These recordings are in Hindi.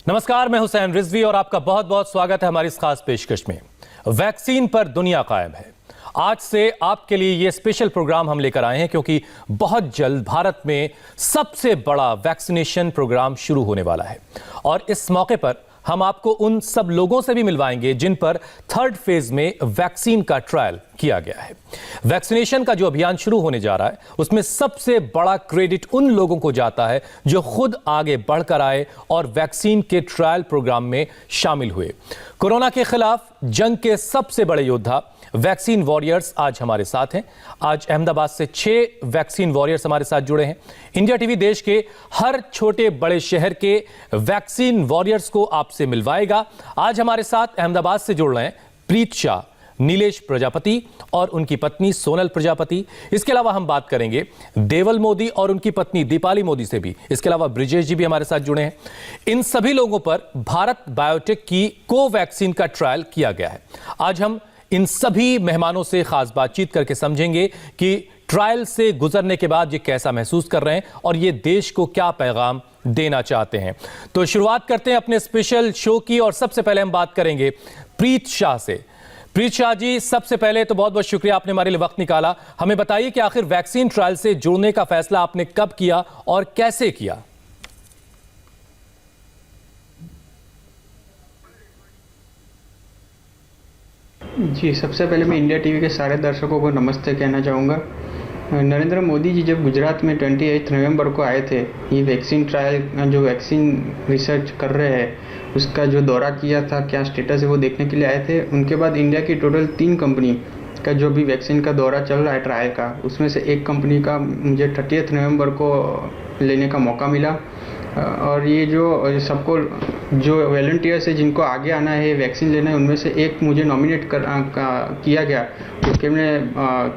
नमस्कार, मैं हुसैन रिजवी और आपका बहुत बहुत स्वागत है हमारी इस खास पेशकश में। वैक्सीन पर दुनिया कायम है। आज से आपके लिए ये स्पेशल प्रोग्राम हम लेकर आए हैं क्योंकि बहुत जल्द भारत में सबसे बड़ा वैक्सीनेशन प्रोग्राम शुरू होने वाला है और इस मौके पर हम आपको उन सब लोगों से भी मिलवाएंगे जिन पर थर्ड फेज में वैक्सीन का ट्रायल किया गया है। वैक्सीनेशन का जो अभियान शुरू होने जा रहा है उसमें सबसे बड़ा क्रेडिट उन लोगों को जाता है जो खुद आगे बढ़कर आए और वैक्सीन के ट्रायल प्रोग्राम में शामिल हुए। कोरोना के खिलाफ जंग के सबसे बड़े योद्धा वैक्सीन वॉरियर्स आज हमारे साथ हैं। आज अहमदाबाद से 6 वैक्सीन वॉरियर्स हमारे साथ जुड़े हैं। इंडिया टीवी देश के हर छोटे बड़े शहर के वैक्सीन वॉरियर्स को आपसे मिलवाएगा। आज हमारे साथ अहमदाबाद से जुड़ रहे हैं प्रीत शाह, नीलेश प्रजापति और उनकी पत्नी सोनल प्रजापति। इसके अलावा हम बात करेंगे देवल मोदी और उनकी पत्नी दीपाली मोदी से भी। इसके अलावा ब्रिजेश जी भी हमारे साथ जुड़े हैं। इन सभी लोगों पर भारत बायोटेक की कोवैक्सीन का ट्रायल किया गया है। आज हम इन सभी मेहमानों से खास बातचीत करके समझेंगे कि ट्रायल से गुजरने के बाद ये कैसा महसूस कर रहे हैं और ये देश को क्या पैगाम देना चाहते हैं। तो शुरुआत करते हैं अपने स्पेशल शो की और सबसे पहले हम बात करेंगे प्रीत शाह से। प्रीत शाह जी, सबसे पहले तो बहुत बहुत शुक्रिया, आपने हमारे लिए वक्त निकाला। हमें बताइए कि आखिर वैक्सीन ट्रायल से जुड़ने का फैसला आपने कब किया और कैसे किया? जी, सबसे पहले मैं इंडिया टीवी के सारे दर्शकों को नमस्ते कहना चाहूँगा। नरेंद्र मोदी जी जब गुजरात में 28 नवंबर को आए थे, ये वैक्सीन ट्रायल जो वैक्सीन रिसर्च कर रहे हैं उसका जो दौरा किया था, क्या स्टेटस है वो देखने के लिए आए थे। उनके बाद इंडिया की टोटल 3 कंपनी का जो भी वैक्सीन का दौरा चल रहा है ट्रायल का, उसमें से एक कंपनी का मुझे 30 नवंबर को लेने का मौका मिला। और ये जो सबको जो वॉलंटियर्स है जिनको आगे आना है वैक्सीन लेना है, उनमें से एक मुझे नॉमिनेट किया गया। उसके मैं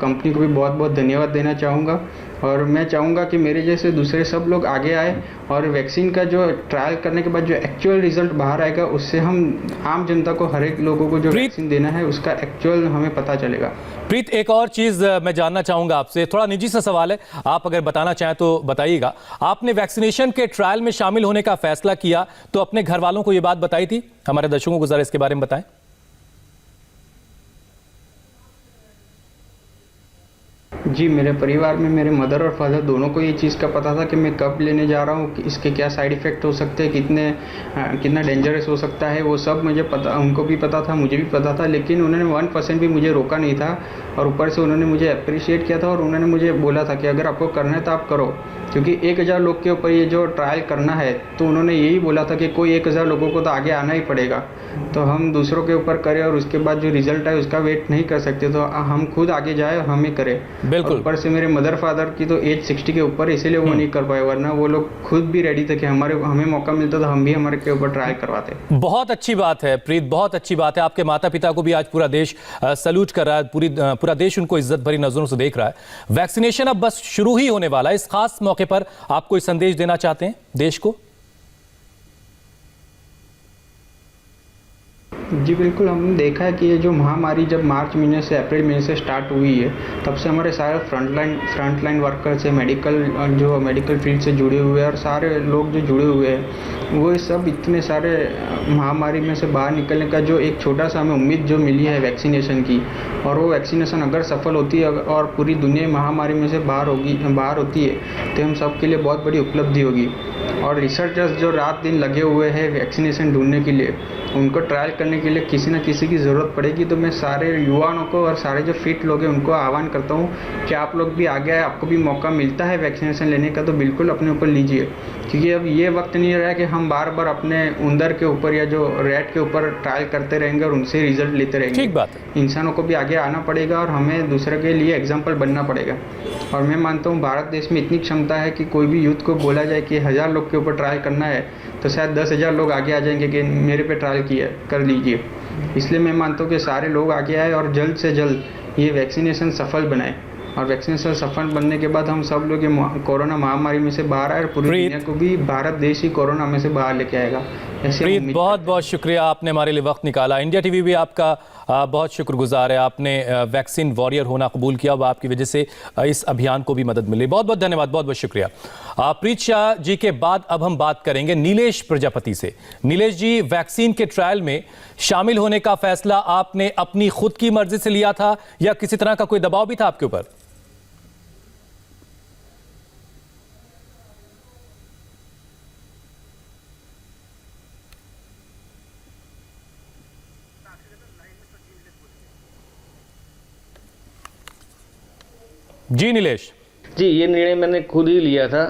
कंपनी को भी बहुत बहुत धन्यवाद देना चाहूँगा और मैं चाहूँगा कि मेरे जैसे दूसरे सब लोग आगे आए और वैक्सीन का जो ट्रायल करने के बाद जो एक्चुअल रिजल्ट बाहर आएगा उससे हम आम जनता को, हर एक लोगों को जो वैक्सीन देना है उसका एक्चुअल हमें पता चलेगा। प्रीत, एक और चीज मैं जानना चाहूंगा आपसे, थोड़ा निजी सा सवाल है, आप अगर बताना चाहें तो बताइएगा। आपने वैक्सीनेशन के ट्रायल में शामिल होने का फैसला किया तो अपने घर वालों को यह बात बताई थी? हमारे दर्शकों को जरा इसके बारे में बताएं। जी, मेरे परिवार में मेरे मदर और फादर दोनों को ये चीज़ का पता था कि मैं कब लेने जा रहा हूँ, कि इसके क्या साइड इफ़ेक्ट हो सकते हैं, कितना डेंजरस हो सकता है, वो सब मुझे पता, उनको भी पता था, मुझे भी पता था। लेकिन उन्होंने 1% भी मुझे रोका नहीं था और ऊपर से उन्होंने मुझे अप्रिशिएट किया था और उन्होंने मुझे बोला था कि अगर आपको करना है तो आप करो, क्योंकि 1000 लोग के ऊपर ये जो ट्रायल करना है तो उन्होंने यही बोला था कि कोई 1000 लोगों को तो आगे आना ही पड़ेगा। तो हम दूसरों के ऊपर करें और उसके बाद जो रिजल्ट है उसका वेट नहीं कर सकते, तो हम खुद आगे जाए और हमें करें। बिल्कुल। ऊपर से मेरे मदर फादर की तो एज 60 के ऊपर, इसीलिए वो नहीं कर पाए, वरना वो लोग खुद भी रेडी थे कि हमें मौका मिलता तो हम भी हमारे के ऊपर ट्रायल करवाते। बहुत अच्छी बात है प्रीत, बहुत अच्छी बात है। आपके माता पिता को भी आज पूरा देश सैल्यूट कर रहा है, पूरा देश उनको इज्जत भरी नजरों से देख रहा है। वैक्सीनेशन अब बस शुरू ही होने वाला है। इस खास मौके पर आप कोई संदेश देना चाहते हैं देश को? जी बिल्कुल, हमने देखा है कि ये जो महामारी जब मार्च महीने से अप्रैल महीने से स्टार्ट हुई है, तब से हमारे सारे फ्रंटलाइन वर्कर्स है, मेडिकल फील्ड से जुड़े हुए हैं और सारे लोग जो जुड़े हुए हैं वो सब इतने सारे महामारी में से बाहर निकलने का जो एक छोटा सा हमें उम्मीद जो मिली है वैक्सीनेशन की, और वो वैक्सीनेशन अगर सफल होती है और पूरी दुनिया महामारी में से बाहर होती है तो हम सब के लिए बहुत बड़ी उपलब्धि होगी। और रिसर्चर्स जो रात दिन लगे हुए हैं वैक्सीनेशन ढूंढने के लिए, उनको ट्रायल करने के लिए किसी न किसी की ज़रूरत पड़ेगी। तो मैं सारे युवाओं को और सारे जो फिट लोग हैं उनको आह्वान करता हूँ कि आप लोग भी आगे आए, आपको भी मौका मिलता है वैक्सीनेशन लेने का तो बिल्कुल अपने ऊपर लीजिए, क्योंकि अब ये वक्त नहीं रहा है कि हम बार बार अपने उंदर के ऊपर या जो रैट के ऊपर ट्रायल करते रहेंगे और उनसे रिजल्ट लेते रहेंगे। ठीक बात है। इंसानों को भी आगे आना पड़ेगा और हमें दूसरे के लिए एग्जाम्पल बनना पड़ेगा। और मैं मानता हूँ भारत देश में इतनी क्षमता है कि कोई भी यूथ को बोला जाए कि 1000 लोग के ऊपर ट्रायल करना है तो शायद 10,000 लोग आगे आ जाएंगे कि मेरे पे ट्रायल कर लीजिए। इसलिए मैं मानता हूँ कि सारे लोग आगे आए और जल्द से जल्द ये वैक्सीनेशन सफल बनाए, और वैक्सीनेशन सफल बनने के बाद हम सब लोग ये कोरोना महामारी में से बाहर आए और पूरी दुनिया को भी भारत देश ही कोरोना में से बाहर लेके आएगा। ऐसे प्रीत, उम्मीद बहुत बहुत शुक्रिया, आपने हमारे लिए वक्त निकाला। इंडिया टीवी भी आपका बहुत शुक्रगुजार है। आपने वैक्सीन वॉरियर होना कबूल किया, अब आपकी वजह से इस अभियान को भी मदद मिली। बहुत बहुत धन्यवाद, बहुत बहुत शुक्रिया। प्रीत शाह जी के बाद अब हम बात करेंगे नीलेश प्रजापति से। नीलेश जी, वैक्सीन के ट्रायल में शामिल होने का फैसला आपने अपनी खुद की मर्जी से लिया था या किसी तरह का कोई दबाव भी था आपके ऊपर? जी नीलेश। जी, ये निर्णय मैंने खुद ही लिया था।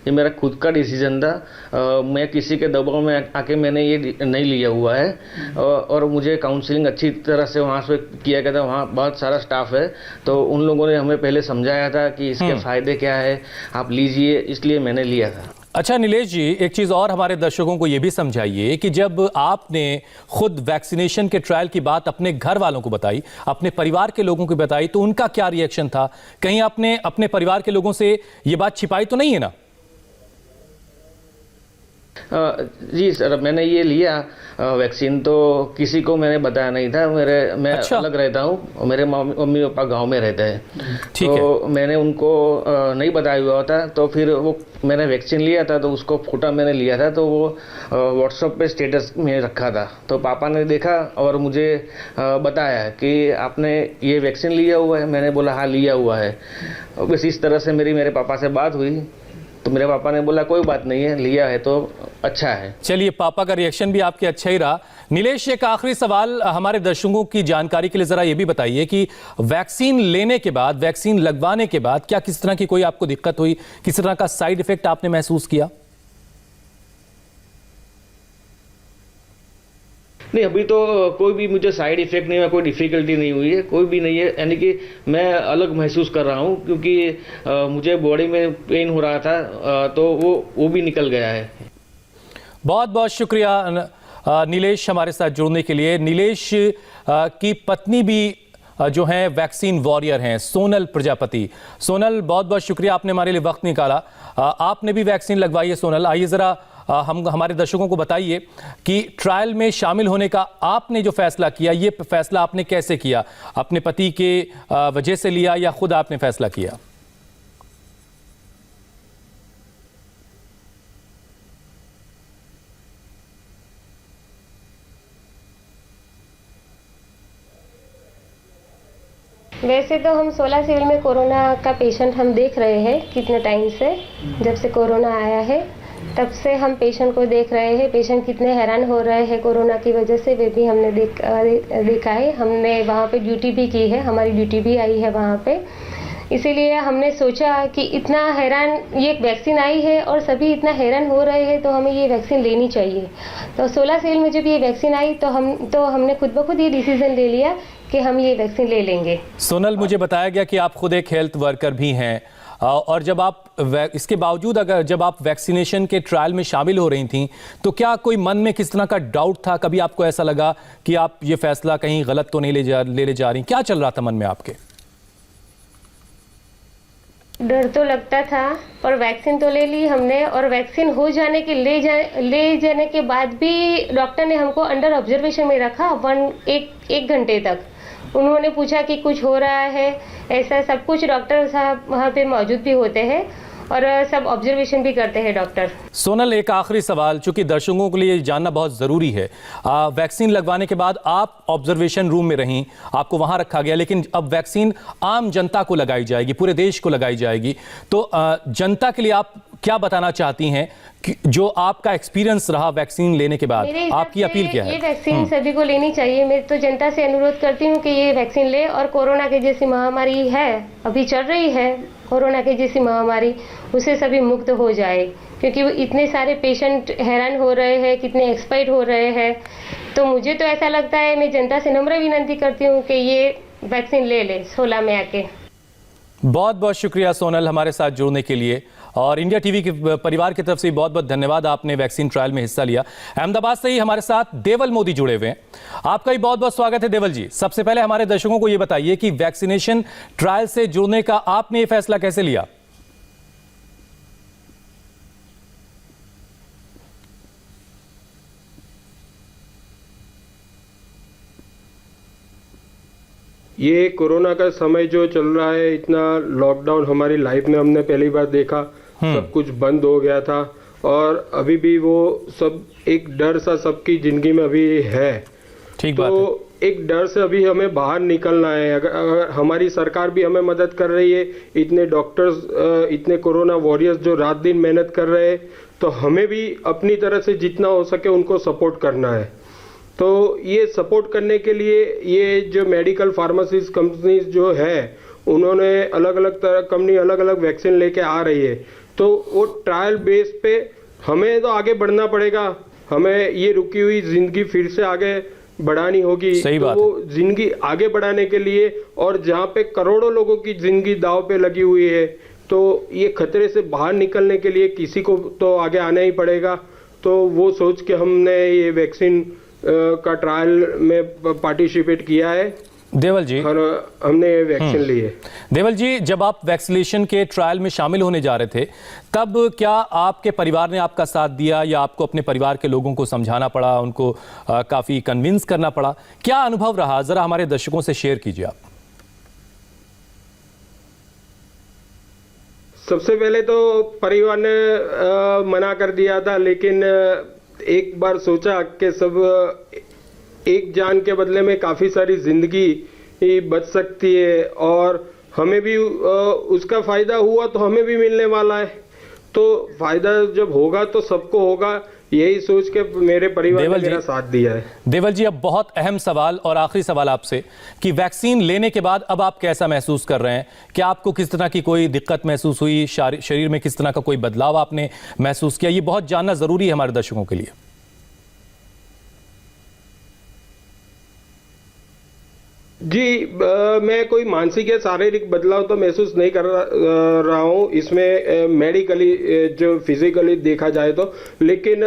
ये मेरा खुद का डिसीजन था। मैं किसी के दबाव में आके मैंने ये नहीं लिया हुआ है। और मुझे काउंसलिंग अच्छी तरह से वहाँ से किया गया था। वहाँ बहुत सारा स्टाफ है, तो उन लोगों ने हमें पहले समझाया था कि इसके फ़ायदे क्या है, आप लीजिए, इसलिए मैंने लिया था। अच्छा नीलेश जी, एक चीज़ और हमारे दर्शकों को ये भी समझाइए कि जब आपने खुद वैक्सीनेशन के ट्रायल की बात अपने घर वालों को बताई, अपने परिवार के लोगों को बताई, तो उनका क्या रिएक्शन था? कहीं आपने अपने परिवार के लोगों से ये बात छिपाई तो नहीं है ना? जी सर, मैंने ये लिया वैक्सीन, तो किसी को मैंने बताया नहीं था। मैं अच्छा। अलग रहता हूँ और मेरे मम्मी पापा गांव में रहते हैं। ठीक तो मैंने उनको नहीं बताया हुआ था। तो फिर वो मैंने वैक्सीन लिया था, तो उसको फोटो मैंने लिया था, तो वो व्हाट्सएप पे स्टेटस में रखा था। तो पापा ने देखा और मुझे बताया कि आपने ये वैक्सीन लिया हुआ है। मैंने बोला हाँ लिया हुआ है। बस इस तरह से मेरे पापा से बात हुई, तो मेरे पापा ने बोला कोई बात नहीं है, लिया है तो अच्छा है। चलिए, पापा का रिएक्शन भी आपके अच्छा ही रहा। नीलेश, एक आखिरी सवाल हमारे दर्शकों की जानकारी के लिए जरा ये भी बताइए कि वैक्सीन लेने के बाद, वैक्सीन लगवाने के बाद क्या किसी तरह की कोई आपको दिक्कत हुई, किसी तरह का साइड इफेक्ट आपने महसूस किया? नहीं, अभी तो कोई भी मुझे साइड इफेक्ट नहीं हुआ, कोई डिफिकल्टी नहीं हुई है, कोई भी नहीं है। यानी कि मैं अलग महसूस कर रहा हूँ, क्योंकि मुझे बॉडी में पेन हो रहा था, तो वो भी निकल गया है। बहुत बहुत शुक्रिया नीलेश हमारे साथ जुड़ने के लिए। नीलेश की पत्नी भी जो हैं वैक्सीन वॉरियर हैं, सोनल प्रजापति। सोनल, बहुत बहुत शुक्रिया, आपने हमारे लिए वक्त निकाला। आपने भी वैक्सीन लगवाई है सोनल। आइए ज़रा हम हमारे दर्शकों को बताइए कि ट्रायल में शामिल होने का आपने जो फैसला किया, ये फैसला आपने कैसे किया? अपने पति के वजह से लिया या खुद आपने फैसला किया? वैसे तो हम 16 सिविल में कोरोना का पेशेंट हम देख रहे हैं कितने टाइम से। जब से कोरोना आया है तब से हम पेशेंट को देख रहे हैं। पेशेंट कितने हैरान हो रहे हैं कोरोना की वजह से, वे भी हमने देखा है। हमने वहाँ पे ड्यूटी भी की है, हमारी ड्यूटी भी आई है वहाँ पे। इसीलिए हमने सोचा कि इतना हैरान, ये वैक्सीन आई है और सभी इतना हैरान हो रहे हैं, तो हमें ये वैक्सीन लेनी चाहिए। तो 16 सिविल में जब ये वैक्सीन आई तो हमने खुद ब खुद ये डिसीजन ले लिया कि हम ये वैक्सीन ले लेंगे। सोनल, मुझे बताया गया कि आप खुद एक हेल्थ वर्कर भी हैं, और जब आप इसके बावजूद अगर जब आप वैक्सीनेशन के ट्रायल में शामिल हो रही थीं, तो क्या कोई मन में किस तरह का डाउट था? कभी आपको ऐसा लगा कि आप ये फैसला कहीं गलत तो नहीं ले जा रही? क्या चल रहा था मन में आपके? डर तो लगता था, पर वैक्सीन तो ले ली हमने। और वैक्सीन हो जाने के ले जाने के बाद भी डॉक्टर ने हमको अंडर ऑब्जर्वेशन में रखा एक घंटे तक। उन्होंने पूछा कि कुछ हो रहा है, ऐसा सब कुछ डॉक्टर साहब वहाँ पे मौजूद भी होते हैं और सब ऑब्जर्वेशन भी करते हैं डॉक्टर। सोनल, एक आखिरी सवाल, चूंकि दर्शकों के लिए जानना बहुत ज़रूरी है। वैक्सीन लगवाने के बाद आप ऑब्जर्वेशन रूम में रहीं, आपको वहाँ रखा गया, लेकिन अब वैक्सीन आम जनता को लगाई जाएगी, पूरे देश को लगाई जाएगी। तो जनता के लिए आप क्या बताना चाहती हैं कि जो आपका एक्सपीरियंस रहा वैक्सीन लेने के बाद, आपकी अपील क्या है? ये वैक्सीन सभी को लेनी चाहिए। मैं तो जनता से अनुरोध करती हूँ कि ये वैक्सीन ले, और कोरोना के जैसी महामारी है, अभी चल रही है कोरोना के जैसी महामारी, उससे सभी मुक्त हो जाए। क्योंकि वो इतने सारे पेशेंट हैरान हो रहे हैं, कितने एक्सपायर हो रहे हैं। तो मुझे तो ऐसा लगता है, मैं जनता से नम्र विनती करती हूँ कि ये वैक्सीन ले ले 16 में आके। बहुत बहुत शुक्रिया सोनल हमारे साथ जुड़ने के लिए, और इंडिया टीवी के परिवार की तरफ से बहुत बहुत धन्यवाद, आपने वैक्सीन ट्रायल में हिस्सा लिया। अहमदाबाद से ही हमारे साथ देवल मोदी जुड़े हुए हैं। आपका भी बहुत बहुत स्वागत है देवल जी। सबसे पहले हमारे दर्शकों को यह बताइए कि वैक्सीनेशन ट्रायल से जुड़ने का आपने ये फैसला कैसे लिया? ये कोरोना का समय जो चल रहा है, इतना लॉकडाउन हमारी लाइफ में हमने पहली बार देखा। सब कुछ बंद हो गया था और अभी भी वो सब एक डर सा सबकी जिंदगी में अभी है। ठीक बात है। तो एक डर से अभी हमें बाहर निकलना है। अगर हमारी सरकार भी हमें मदद कर रही है, इतने डॉक्टर्स, इतने कोरोना वॉरियर्स जो रात दिन मेहनत कर रहे हैं, तो हमें भी अपनी तरह से जितना हो सके उनको सपोर्ट करना है। तो ये सपोर्ट करने के लिए ये जो मेडिकल फार्मासीज कंपनीज जो है, उन्होंने अलग अलग वैक्सीन लेके आ रही है। तो वो ट्रायल बेस पे हमें तो आगे बढ़ना पड़ेगा। हमें ये रुकी हुई जिंदगी फिर से आगे बढ़ानी होगी। सही तो बात वो जिंदगी आगे बढ़ाने के लिए, और जहाँ पे करोड़ों लोगों की जिंदगी दांव पे लगी हुई है, तो ये खतरे से बाहर निकलने के लिए किसी को तो आगे आना ही पड़ेगा। तो वो सोच के हमने ये वैक्सीन का ट्रायल में पार्टिसिपेट किया है देवल जी, और हमने ये वैक्सीन ली है। देवल जी, जब आप वैक्सीनेशन के ट्रायल में शामिल होने जा रहे थे, तब क्या आपके परिवार ने आपका साथ दिया या आपको अपने परिवार के लोगों को समझाना पड़ा, उनको काफी कन्विंस करना पड़ा? क्या अनुभव रहा, जरा हमारे दर्शकों से शेयर कीजिए आप। सबसे पहले तो परिवार ने मना कर दिया था, लेकिन एक बार सोचा कि सब एक जान के बदले में काफी सारी जिंदगी बच सकती है, और हमें भी उसका फायदा हुआ तो हमें भी मिलने वाला है। तो फायदा जब होगा तो सबको होगा, यही सोच के मेरे परिवार ने मेरा साथ दिया है। देवल जी, अब बहुत अहम सवाल और आखिरी सवाल आपसे कि वैक्सीन लेने के बाद अब आप कैसा महसूस कर रहे हैं? क्या आपको किस तरह की कोई दिक्कत महसूस हुई? शरीर में किस तरह का कोई बदलाव आपने महसूस किया? ये बहुत जानना जरूरी है हमारे दर्शकों के लिए। जी, मैं कोई मानसिक या शारीरिक बदलाव तो महसूस नहीं कर रहा हूँ इसमें, मेडिकली जो फिजिकली देखा जाए तो। लेकिन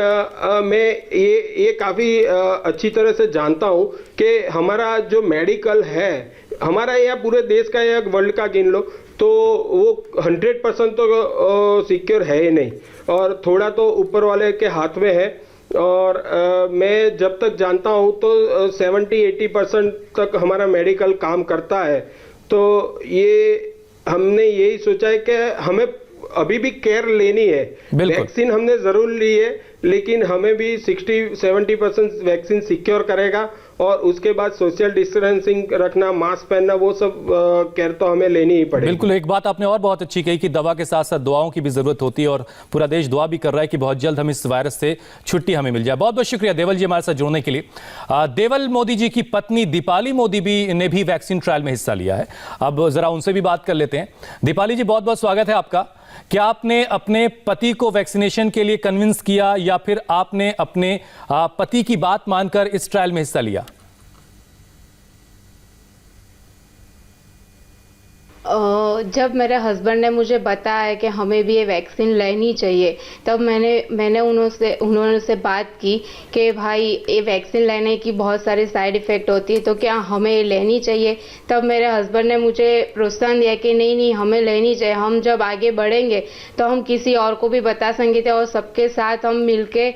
मैं ये काफ़ी अच्छी तरह से जानता हूँ कि हमारा जो मेडिकल है, हमारा या पूरे देश का या वर्ल्ड का गिन लो, तो वो 100% तो सिक्योर है ही नहीं, और थोड़ा तो ऊपर वाले के हाथ में है। और मैं जब तक जानता हूँ तो 70-80% तक हमारा मेडिकल काम करता है। तो ये हमने यही सोचा है कि हमें अभी भी केयर लेनी है। वैक्सीन हमने जरूर ली है, लेकिन हमें भी 60-70% वैक्सीन सिक्योर करेगा, और उसके बाद सोशल डिस्टेंसिंग रखना, मास्क पहनना, वो सब केयर तो हमें लेनी ही पड़ेगी। बिल्कुल, एक बात आपने और बहुत अच्छी कही कि दवा के साथ साथ दुआओं की भी जरूरत होती है, और पूरा देश दुआ भी कर रहा है कि बहुत जल्द हम इस वायरस से छुट्टी हमें मिल जाए। बहुत बहुत शुक्रिया देवल जी हमारे साथ जुड़ने के लिए। देवल मोदी जी की पत्नी दीपाली मोदी ने भी वैक्सीन ट्रायल में हिस्सा लिया है। अब जरा उनसे भी बात कर लेते हैं। दीपाली जी, बहुत बहुत स्वागत है आपका। क्या आपने अपने पति को वैक्सीनेशन के लिए कन्विंस किया, या फिर आपने अपने पति की बात मानकर इस ट्रायल में हिस्सा लिया? जब मेरे हस्बैंड ने मुझे बताया कि हमें भी ये वैक्सीन लेनी चाहिए, तब मैंने उन्होंने बात की कि भाई ये वैक्सीन लेने की बहुत सारी साइड इफ़ेक्ट होती है, तो क्या हमें ये लेनी चाहिए? तब मेरे हस्बैंड ने मुझे प्रोत्साहन दिया कि नहीं हमें लेनी चाहिए। हम जब आगे बढ़ेंगे तो हम किसी और को भी बता सकेंगे, और सबके साथ हम मिलके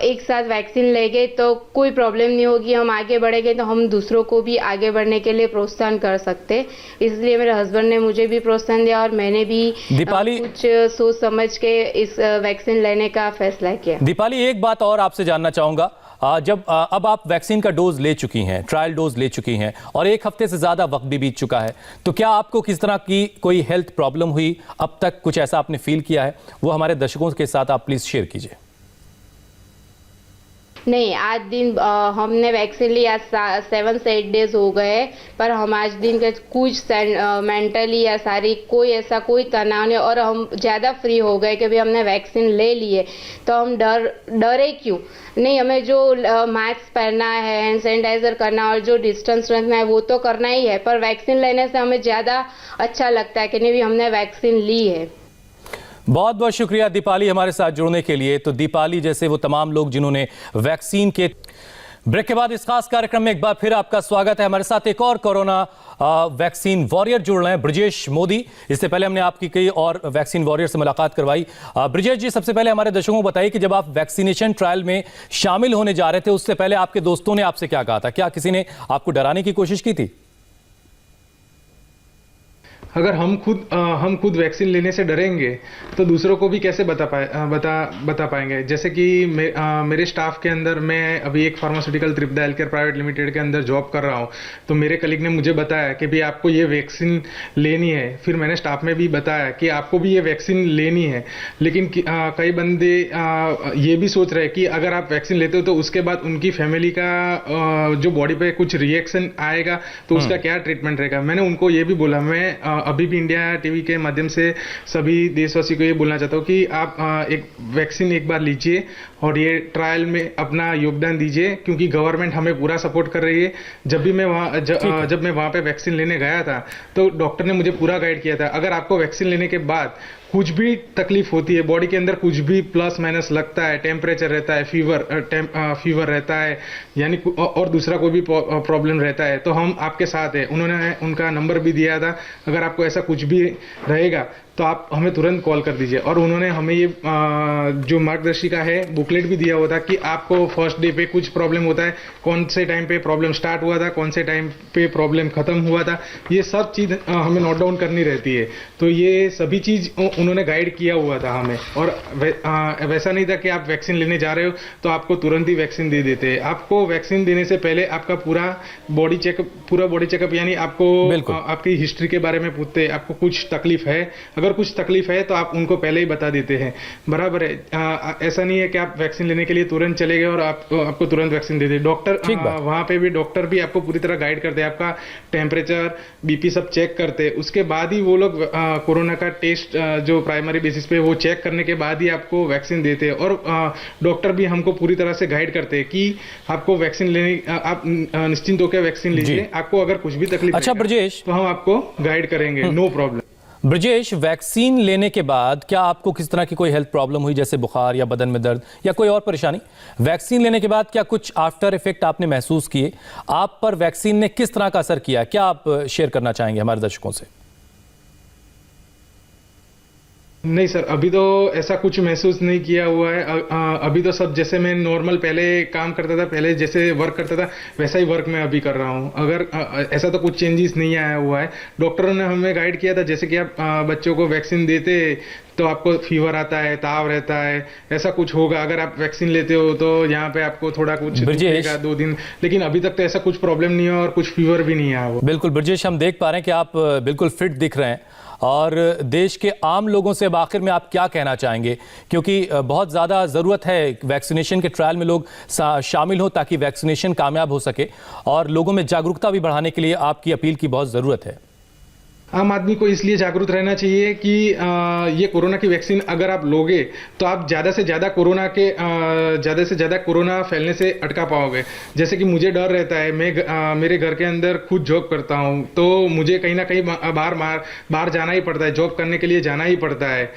एक साथ वैक्सीन लेंगे तो कोई प्रॉब्लम नहीं होगी। हम आगे बढ़ेंगे तो हम दूसरों को भी आगे बढ़ने के लिए प्रोत्साहन कर सकते। इसलिए मेरे हस्बैंड ने मुझे भी प्रोत्साहन दिया, और मैंने भी दीपाली, कुछ सोच समझ के इस वैक्सीन लेने का फैसला किया। दीपाली, एक बात और आपसे जानना चाहूंगा। जब अब आप वैक्सीन का डोज ले चुकी हैं, ट्रायल डोज ले चुकी हैं, और एक हफ्ते से ज्यादा वक्त भी बीत चुका है, तो क्या आपको किस तरह की कोई हेल्थ प्रॉब्लम हुई? अब तक कुछ ऐसा आपने फील किया है? वो हमारे दर्शकों के साथ आप प्लीज शेयर कीजिए। नहीं, आज दिन हमने वैक्सीन लिया 7 से 8 डेज हो गए, पर हम आज दिन के कुछ मेंटली या शारीरिक कोई तनाव नहीं, और हम ज़्यादा फ्री हो गए कि भी हमने वैक्सीन ले लिए, तो हम डरे क्यों नहीं। हमें जो मास्क पहनना है, हैंड सैनिटाइजर करना और जो डिस्टेंस रखना है वो तो करना ही है, पर वैक्सीन लेने से हमें ज़्यादा अच्छा लगता है कि नहीं भी हमने वैक्सीन ली है। बहुत बहुत शुक्रिया दीपाली हमारे साथ जुड़ने के लिए। तो दीपाली जैसे वो तमाम लोग जिन्होंने वैक्सीन के ब्रेक के बाद इस खास कार्यक्रम में एक बार फिर आपका स्वागत है। हमारे साथ एक और कोरोना वैक्सीन वॉरियर जुड़ रहे हैं, ब्रिजेश मोदी। इससे पहले हमने आपकी कई और वैक्सीन वॉरियर से मुलाकात करवाई। ब्रिजेश जी, सबसे पहले हमारे दर्शकों को बताइए कि जब आप वैक्सीनेशन ट्रायल में शामिल होने जा रहे थे, उससे पहले आपके दोस्तों ने आपसे क्या कहा था? क्या किसी ने आपको डराने की कोशिश की थी? अगर हम खुद वैक्सीन लेने से डरेंगे तो दूसरों को भी कैसे बता पाएंगे। जैसे कि मेरे स्टाफ के अंदर, मैं अभी एक फार्मास्यूटिकल त्रिपदा हेल्थकेयर प्राइवेट लिमिटेड के अंदर जॉब कर रहा हूँ, तो मेरे कलीग ने मुझे बताया कि भाई आपको ये वैक्सीन लेनी है। फिर मैंने स्टाफ में भी बताया कि आपको भी ये वैक्सीन लेनी है। लेकिन कई बंदे ये भी सोच रहे हैं कि अगर आप वैक्सीन लेते हो तो उसके बाद उनकी फैमिली का जो बॉडी पे कुछ रिएक्शन आएगा तो उसका क्या ट्रीटमेंट रहेगा। मैंने उनको ये भी बोला, मैं अभी भी इंडिया टीवी के माध्यम से सभी देशवासी को ये बोलना चाहता हूँ कि आप एक वैक्सीन एक बार लीजिए और ये ट्रायल में अपना योगदान दीजिए, क्योंकि गवर्नमेंट हमें पूरा सपोर्ट कर रही है। जब मैं वहाँ पे वैक्सीन लेने गया था तो डॉक्टर ने मुझे पूरा गाइड किया था, अगर आपको वैक्सीन लेने के बाद कुछ भी तकलीफ होती है, बॉडी के अंदर कुछ भी प्लस माइनस लगता है, टेम्परेचर रहता है, फीवर रहता है, यानी और दूसरा कोई भी प्रॉब्लम रहता है, तो हम आपके साथ हैं। उन्होंने उनका नंबर भी दिया था, अगर आपको ऐसा कुछ भी रहेगा तो आप हमें तुरंत कॉल कर दीजिए। और उन्होंने हमें ये जो मार्गदर्शिका है, बुकलेट भी दिया हुआ था कि आपको फर्स्ट डे पे कुछ प्रॉब्लम होता है, कौन से टाइम पे प्रॉब्लम स्टार्ट हुआ था, कौन से टाइम पे प्रॉब्लम खत्म हुआ था, ये सब चीज़ हमें नोट डाउन करनी रहती है। तो ये सभी चीज़ उन्होंने गाइड किया हुआ था हमें। और वैसा नहीं था कि आप वैक्सीन लेने जा रहे हो तो आपको तुरंत ही वैक्सीन दे देते हैं। आपको वैक्सीन देने से पहले आपका पूरा बॉडी चेकअप यानी आपको आपकी हिस्ट्री के बारे में पूछते हैं, आपको कुछ तकलीफ है, अगर कुछ तकलीफ है तो आप उनको पहले ही बता देते हैं। बराबर है, ऐसा नहीं है कि आप वैक्सीन लेने के लिए तुरंत चले गए और आपको तुरंत वैक्सीन दे दे। डॉक्टर वहाँ पे भी डॉक्टर भी आपको पूरी तरह गाइड करते हैं, आपका टेम्परेचर, बीपी सब चेक करते हैं। उसके बाद ही वो लोग कोरोना का टेस्ट जो प्राइमरी बेसिस पे वो चेक करने के बाद ही आपको वैक्सीन देते हैं। और डॉक्टर भी हमको पूरी तरह से गाइड करते हैं कि आपको वैक्सीन लेने, आप निश्चिंत होकर वैक्सीन लीजिए। आपको अगर कुछ भी तकलीफ अच्छा ब्रजेश, तो हम आपको गाइड करेंगे, नो प्रॉब्लम। ब्रजेश, वैक्सीन लेने के बाद क्या आपको किस तरह की कोई हेल्थ प्रॉब्लम हुई, जैसे बुखार या बदन में दर्द या कोई और परेशानी? वैक्सीन लेने के बाद क्या कुछ आफ्टर इफेक्ट आपने महसूस किए? आप पर वैक्सीन ने किस तरह का असर किया? क्या आप शेयर करना चाहेंगे हमारे दर्शकों से? नहीं सर, अभी तो ऐसा कुछ महसूस नहीं किया हुआ है। अभी तो सब जैसे मैं नॉर्मल पहले काम करता था, पहले जैसे वर्क करता था वैसा ही वर्क मैं अभी कर रहा हूँ। अगर ऐसा तो कुछ चेंजेस नहीं आया हुआ है। डॉक्टरों ने हमें गाइड किया था, जैसे कि आप बच्चों को वैक्सीन देते तो आपको फीवर आता है, ताव रहता है, ऐसा कुछ होगा। अगर आप वैक्सीन लेते हो तो यहाँ पे आपको थोड़ा कुछ लगेगा 2 दिन, लेकिन अभी तक तो ऐसा कुछ प्रॉब्लम नहीं है और कुछ फीवर भी नहीं आया। बिल्कुल ब्रजेश, हम देख पा रहे हैं कि आप बिल्कुल फिट दिख रहे हैं। और देश के आम लोगों से आखिर में आप क्या कहना चाहेंगे, क्योंकि बहुत ज़्यादा ज़रूरत है वैक्सीनेशन के ट्रायल में लोग शामिल हो ताकि वैक्सीनेशन कामयाब हो सके, और लोगों में जागरूकता भी बढ़ाने के लिए आपकी अपील की बहुत ज़रूरत है। आम आदमी को इसलिए जागरूक रहना चाहिए कि ये कोरोना की वैक्सीन अगर आप लोगे तो आप ज़्यादा से ज़्यादा कोरोना फैलने से अटका पाओगे। जैसे कि मुझे डर रहता है, मैं मेरे घर के अंदर खुद जॉब करता हूँ, तो मुझे कहीं ना कहीं बाहर जाना ही पड़ता है, जॉब करने के लिए जाना ही पड़ता है।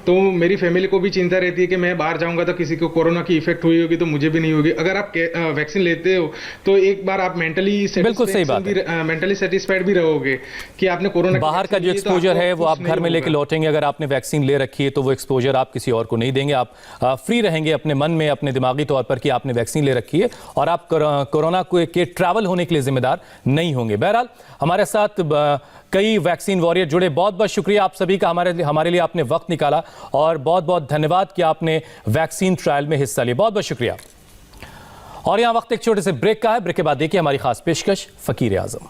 तो मेरी फैमिली को भी चिंता रहती है कि मैं बाहर जाऊँगा तो किसी को कोरोना की इफेक्ट हुई होगी तो मुझे भी नहीं होगी। अगर आप वैक्सीन लेते हो तो एक बार आप मेंटली सेटिस्फाइड भी रहोगे कि आपने कोरोना बाहर का जो एक्सपोजर है वो आप घर में लेके लौटेंगे। अगर आपने वैक्सीन ले रखी है तो वो एक्सपोजर आप किसी और को नहीं देंगे। आप फ्री रहेंगे अपने मन में, अपने दिमागी तौर पर कि आपने वैक्सीन ले रखी है और आप कोरोना के ट्रैवल होने के लिए जिम्मेदार नहीं होंगे। बहरहाल हमारे साथ कई वैक्सीन वॉरियर जुड़े, बहुत बहुत शुक्रिया आप सभी का, हमारे लिए आपने वक्त निकाला, और बहुत बहुत धन्यवाद कि आपने वैक्सीन ट्रायल में हिस्सा लिया। बहुत बहुत शुक्रिया। और यहां वक्त एक छोटे से ब्रेक का है। ब्रेक के बाद देखिए हमारी खास पेशकश फकीर आजम।